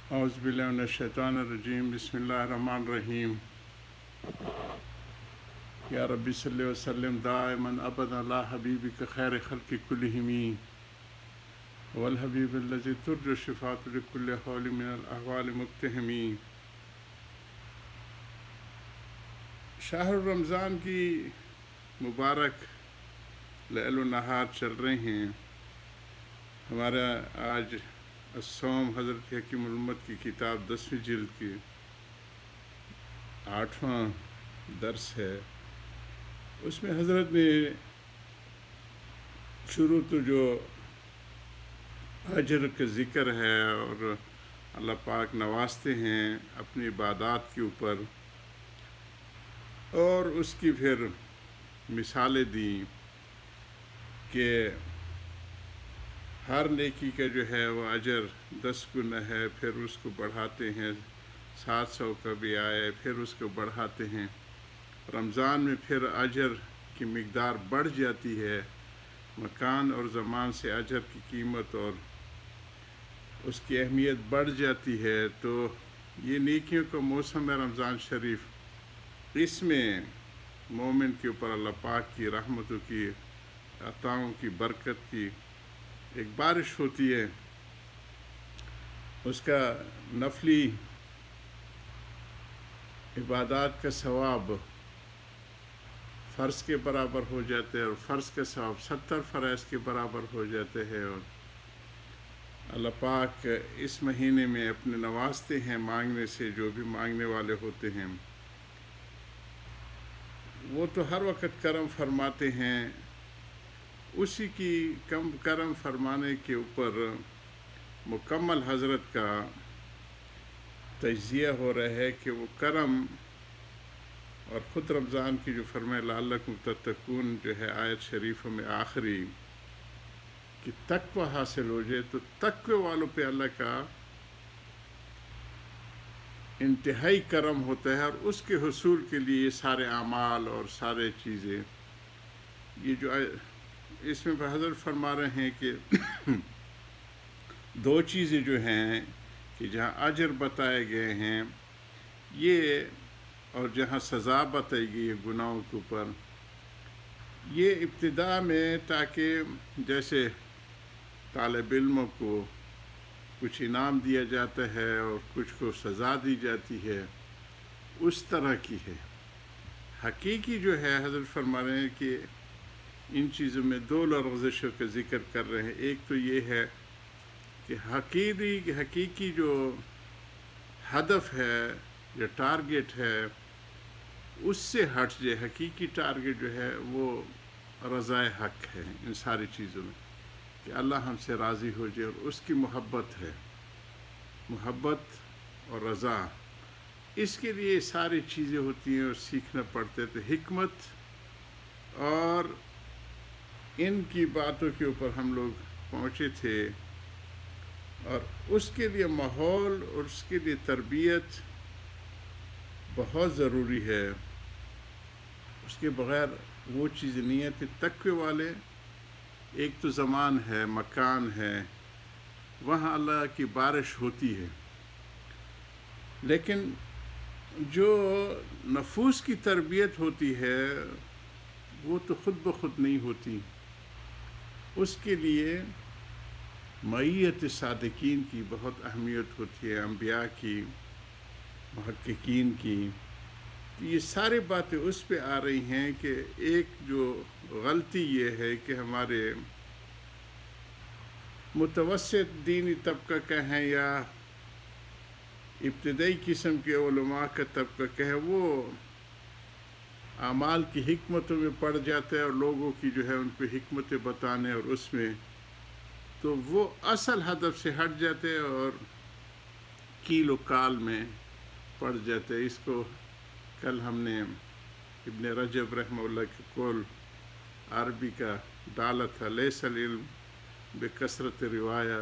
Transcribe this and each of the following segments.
اعوذ باللہ من الشیطان الرجیم بسم اللہ الرحمن الرحیم یا ربی صلی وسلم دائما ابدا علی حبیبک خیر خلق کلہم والحبیب الذی ترجو شفاعۃ لکل حول من الاحوال مقتحم۔ شہر رمضان کی مبارک لیل و نہار چل رہے ہیں۔ ہمارا آج الصوم حضرت حکیم الامت کی کتاب 10ویں جلد کی 8واں درس ہے۔ اس میں حضرت نے شروع تو جو اجر کا ذکر ہے اور اللہ پاک نوازتے ہیں اپنی عبادات کے اوپر، اور اس کی پھر مثالیں دیں کہ ہر نیکی کا جو ہے وہ اجر 10 گنا ہے، پھر اس کو بڑھاتے ہیں، 700 کا بھی آئے پھر اس کو بڑھاتے ہیں۔ رمضان میں پھر اجر کی مقدار بڑھ جاتی ہے، مکان اور زمان سے اجر کی قیمت اور اس کی اہمیت بڑھ جاتی ہے۔ تو یہ نیکیوں کا موسم ہے رمضان شریف، اس میں مومن کے اوپر اللہ پاک کی رحمتوں کی عطاؤں کی برکت کی ایک بارش ہوتی ہے، اس کا نفلی عبادات کا ثواب فرض کے برابر ہو جاتے ہیں، اور فرض کا ثواب 70 فرائض کے برابر ہو جاتے ہیں۔ اور اللہ پاک اس مہینے میں اپنے نوازتے ہیں مانگنے سے، جو بھی مانگنے والے ہوتے ہیں وہ تو ہر وقت کرم فرماتے ہیں۔ اسی کی کرم فرمانے کے اوپر مکمل حضرت کا تجزیہ ہو رہا ہے کہ وہ کرم، اور خود رمضان کی جو فرمائے لعلکم تتقون جو ہے آیت شریفوں میں آخری، کہ تقوی حاصل ہو جائے، تو تقوی والوں پہ اللہ کا انتہائی کرم ہوتا ہے، اور اس کے حصول کے لیے یہ سارے اعمال اور سارے چیزیں، یہ جو اس میں حضرت فرما رہے ہیں کہ دو چیزیں جو ہیں کہ جہاں اجر بتائے گئے ہیں یہ، اور جہاں سزا بتائی گئی ہے گناہوں کے اوپر، یہ ابتدا میں تاکہ جیسے طالب علموں کو کچھ انعام دیا جاتا ہے اور کچھ کو سزا دی جاتی ہے، اس طرح کی ہے۔ حقیقی جو ہے حضرت فرما رہے ہیں کہ ان چیزوں میں دو لغزشوں کا ذکر کر رہے ہیں۔ ایک تو یہ ہے کہ حقیقی جو ہدف ہے یا ٹارگٹ ہے اس سے ہٹ جائے۔ حقیقی ٹارگٹ جو ہے وہ رضائے حق ہے ان ساری چیزوں میں، کہ اللہ ہم سے راضی ہو جائے، اور اس کی محبت ہے، محبت اور رضا، اس کے لیے ساری چیزیں ہوتی ہیں اور سیکھنا پڑتے ہیں۔ تو حکمت اور ان کی باتوں کے اوپر ہم لوگ پہنچے تھے، اور اس کے لیے ماحول اور اس کے لیے تربیت بہت ضروری ہے۔ اس کے بغیر وہ چیز نہیں ہے کہ تقوی والے، ایک تو زمان ہے، مکان ہے، وہاں اللہ کی بارش ہوتی ہے، لیکن جو نفوس کی تربیت ہوتی ہے وہ تو خود بخود نہیں ہوتی۔ اس کے لیے معیت صادقین کی بہت اہمیت ہوتی ہے، انبیاء کی، محققین کی۔ یہ ساری باتیں اس پہ آ رہی ہیں کہ ایک جو غلطی یہ ہے کہ ہمارے متوسط دینی طبقہ کہیں یا ابتدائی قسم کے علماء کا طبقہ کہیں، وہ اعمال کی حکمتوں میں پڑ جاتا ہے، اور لوگوں کی جو ہے ان پہ حکمتیں بتانے، اور اس میں تو وہ اصل ہدف سے ہٹ جاتے ہیں اور کیل و کال میں پڑ جاتے ہیں۔ اس کو کل ہم نے ابن رجب رحمہ اللہ کے قول عربی کا ڈالا تھا، لیس العلم بکثرت روایہ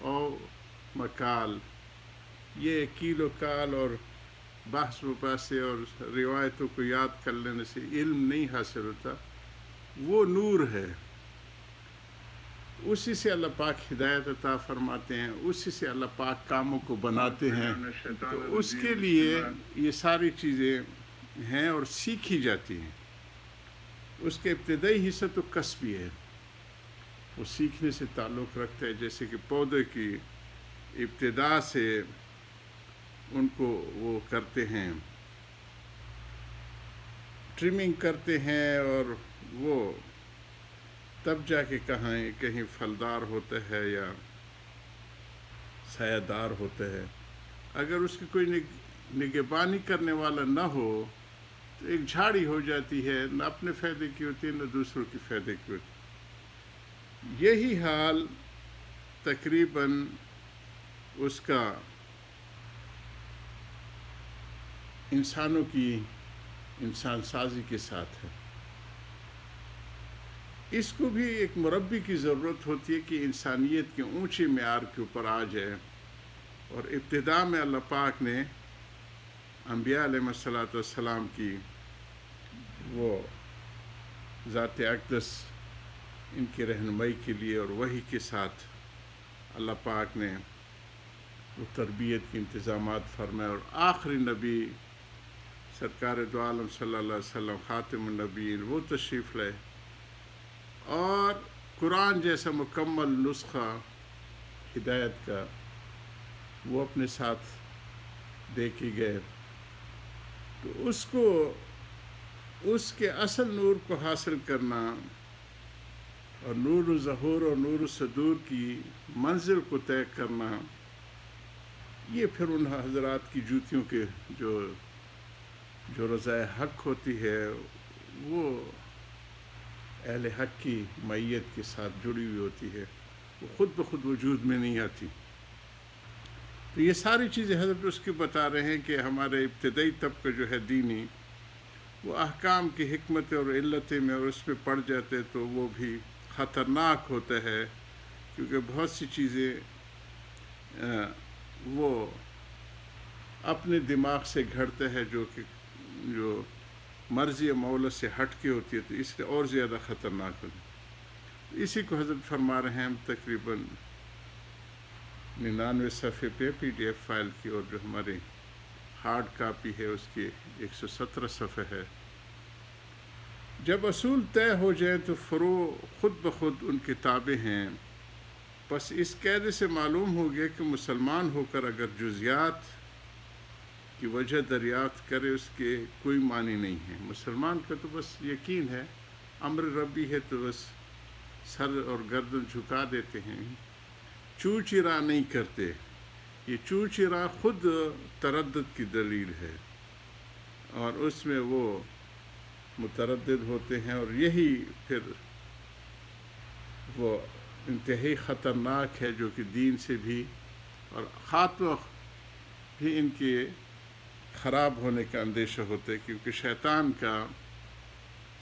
او مقال، یہ کیل و کال اور بحث مباحثے اور روایتوں کو یاد کر لینے سے علم نہیں حاصل ہوتا، وہ نور ہے۔ اسی سے اللہ پاک ہدایت عطا فرماتے ہیں، اسی سے اللہ پاک کاموں کو بناتے ہیں. تو اس کے لیے یہ ساری چیزیں ہیں اور سیکھی جاتی ہیں. اس کے ابتدائی حصہ تو کسبی ہے، وہ سیکھنے سے تعلق رکھتا ہے. جیسے کہ پودے کی ابتدا سے ان کو وہ کرتے ہیں، ٹرمنگ کرتے ہیں، اور وہ تب جا کے کہیں پھلدار ہوتا ہے یا سایہ دار ہوتا ہے. اگر اس کی کوئی نگہبانی کرنے والا نہ ہو تو ایک جھاڑی ہو جاتی ہے، نہ اپنے فائدے کی ہوتی ہے نہ دوسروں کی فائدے کی ہوتی ہے. یہی حال تقریباً اس کا انسانوں کی انسان سازی کے ساتھ ہے. اس کو بھی ایک مربی کی ضرورت ہوتی ہے کہ انسانیت کے اونچے معیار کے اوپر آ جائے. اور ابتدا میں اللہ پاک نے انبیاء علیہ السلام کی وہ ذات اقدس ان کی رہنمائی کے لیے اور وحی کے ساتھ اللہ پاک نے وہ تربیت کے انتظامات فرمائے. اور آخری نبی سرکار دو عالم صلی اللہ علیہ وسلم خاتم النبیین وہ تشریف لائے، اور قرآن جیسا مکمل نسخہ ہدایت کا وہ اپنے ساتھ دے کے گئے. تو اس کے اصل نور کو حاصل کرنا اور نور الظہور اور نور الصدور کی منزل کو طے کرنا، یہ پھر ان حضرات کی جوتیوں کے جو رضائے حق ہوتی ہے وہ اہل حق کی معیت کے ساتھ جڑی ہوئی ہوتی ہے، وہ خود بخود وجود میں نہیں آتی. تو یہ ساری چیزیں حضرت اس کی بتا رہے ہیں کہ ہمارے ابتدائی طبقہ جو ہے دینی، وہ احکام کی حکمت اور علتیں میں اور اس میں پڑ جاتے تو وہ بھی خطرناک ہوتا ہے، کیونکہ بہت سی چیزیں وہ اپنے دماغ سے گھڑتا ہے جو مرضی مولا سے ہٹ کے ہوتی ہے، تو اس لیے اور زیادہ خطرناک ہوتی ہے. اسی کو حضرت فرما رہے ہیں ہم تقریباً 99 صفحے پہ پی ڈی ایف فائل کی، اور جو ہماری ہارڈ کاپی ہے اس کی 117 صفحے ہے. جب اصول طے ہو جائیں تو فروع خود بخود ان کے تابع ہیں. بس اس قاعدے سے معلوم ہو گیا کہ مسلمان ہو کر اگر جزیات کی وجہ دریافت کرے اس کے کوئی معنی نہیں ہے. مسلمان کا تو بس یقین ہے، امر ربی ہے تو بس سر اور گردن جھکا دیتے ہیں، چو چرا نہیں کرتے. یہ چو چرا خود تردد کی دلیل ہے، اور اس میں وہ متردد ہوتے ہیں، اور یہی پھر وہ انتہائی خطرناک ہے جو کہ دین سے بھی اور خاتمہ بھی ان کے خراب ہونے کا اندیشہ ہوتا ہے. کیونکہ شیطان کا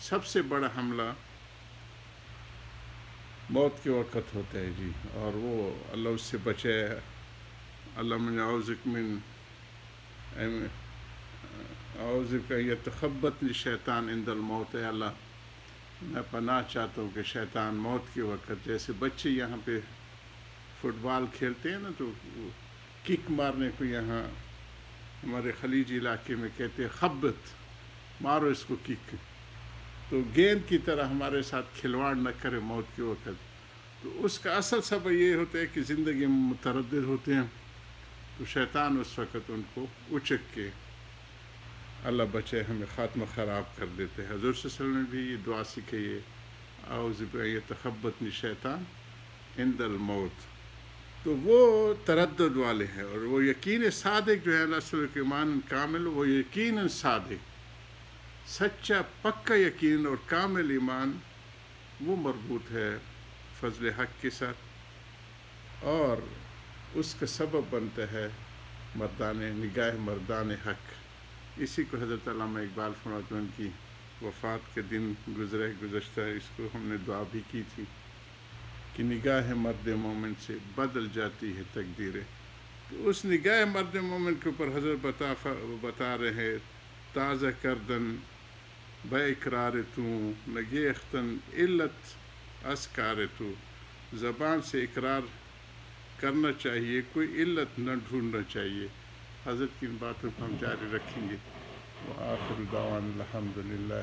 سب سے بڑا حملہ موت کے وقت ہوتا ہے جی، اور وہ اللہ اس سے بچے. اللہ من اعوذک من اعوذک یتخبطنی شیطان عند الموت. اے اللہ میں پناہ چاہتا ہوں کہ شیطان موت کے وقت، جیسے بچے یہاں پہ فٹ بال کھیلتے ہیں نا تو کک مارنے کو یہاں ہمارے خلیجی علاقے میں کہتے ہیں خبت، مارو اس کو کک، تو گیند کی طرح ہمارے ساتھ کھلواڑ نہ کرے موت کے وقت. تو اس کا اصل سبب یہ ہوتا ہے کہ زندگی میں متردد ہوتے ہیں، تو شیطان اس وقت ان کو اچک کے اللہ بچے ہمیں خاتمہ خراب کر دیتے ہیں. حضور صلی اللہ علیہ وسلم نے بھی یہ دعا سکھائی ہے، اعوذ بک یتخبطنی شیطان عند الموت. تو وہ تردد والے ہیں، اور وہ یقین صادق جو ہے اللہ صلی اللہ علیہ وسلم ایمان کامل، وہ یقین صادق سچا پکا یقین اور کامل ایمان وہ مربوط ہے فضل حق کے ساتھ، اور اس کا سبب بنتا ہے نگاہ مردان حق. اسی کو حضرت علامہ اقبال فرماتے ہیں، ان کی وفات کے دن گزشتہ اس کو ہم نے دعا بھی کی تھی کہ نگاہ مرد مومن سے بدل جاتی ہے تقدیریں. تو اس نگاہ مرد مومن کے اوپر حضرت بتا رہے ہیں، تازہ کردن بے اقرار تو نگے اختن علت اسکار تو، زبان سے اقرار کرنا چاہیے، کوئی علت نہ ڈھونڈنا چاہیے۔ حضرت کی ان باتوں کو ہم جاری رکھیں گے۔ وآخر دعوانا الحمدللہ۔